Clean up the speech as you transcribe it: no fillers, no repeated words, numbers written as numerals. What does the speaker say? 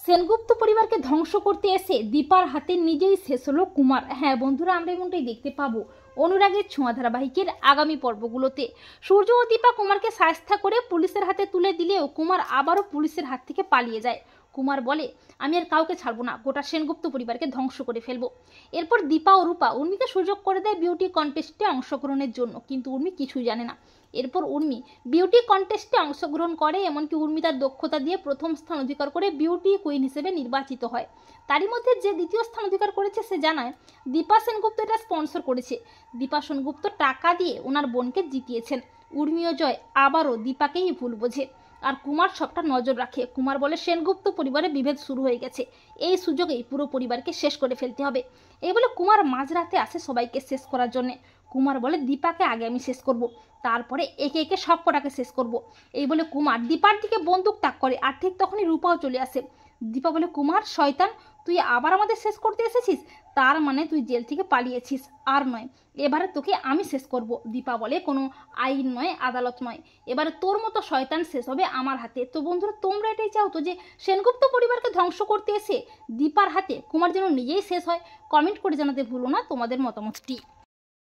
সেনগুপ্ত পরিবারকে ধ্বংস করতে এসে দীপার হাতে নিজেই শেষ হলো কুমার। হ্যাঁ বন্ধুরা, আমরা এমনটাই দেখতে পাবো অনুরাগের ছোঁয়া ধারাবাহিকের আগামী পর্বগুলোতে। সূর্য ও দীপা কুমারকে শায়েস্তা করে পুলিশের হাতে তুলে দিলেও কুমার আবারও পুলিশের হাত থেকে পালিয়ে যায়। কুমার বলে, আমি আর কাউকে ছাড়বো না, গোটা সেনগুপ্ত পরিবারকে ধ্বংস করে ফেলবো। এরপর দীপা ও রূপা উর্মিকে সুযোগ করে দেয় বিউটি কন্টেস্টে অংশগ্রহণের জন্য, কিন্তু উর্মি কিছুই জানে না। এরপর উর্মি বিউটি কন্টেস্টে অংশগ্রহণ করে, এমনকি উর্মি তার দক্ষতা দিয়ে প্রথম স্থান অধিকার করে বিউটি কুইন হিসেবে নির্বাচিত হয়। তারই মধ্যে যে দ্বিতীয় স্থান অধিকার করেছে সে জানায় দীপা সেনগুপ্ত এটা স্পন্সর করেছে। দীপা সেনগুপ্ত টাকা দিয়ে ওনার বোনকে জিতিয়েছেন। উর্মি ও জয় আবারও দীপাকেই ভুল বোঝে, আর কুমার সবটা নজর রাখে। কুমার বলে সেনগুপ্ত পরিবারে বিভেদ শুরু হয়ে গেছে, এই সুযোগেই পুরো পরিবারকে শেষ করে ফেলতে হবে। এই বলে কুমার মাঝরাতে আসে সবাইকে শেষ করার জন্য। কুমার বলে, দীপাকে আগে আমি শেষ করব, তারপরে একে একে সব কটাকে শেষ করব। এই বলে কুমার দীপার দিকে বন্দুক তাক করে, আর ঠিক তখনই রূপাও চলে আসে। দীপা বলে, কুমার শয়তান, তুই আবার আমাদের শেষ করতে এসেছিস? তার মানে তুই জেল থেকে পালিয়েছিস? আর নয়, এবারে তোকে আমি শেষ করব। দীপা বলে, কোনো আইন নয়, আদালত নয়, এবারে তোর মতো শয়তান শেষ হবে আমার হাতে। তো বন্ধুরা, তোমরা এটাই চাও তো যে সেনগুপ্ত পরিবারকে ধ্বংস করতে এসে দীপার হাতে কুমার যেন নিজেই শেষ হয়? কমেন্ট করে জানাতে ভুলো না তোমাদের মতামতটি।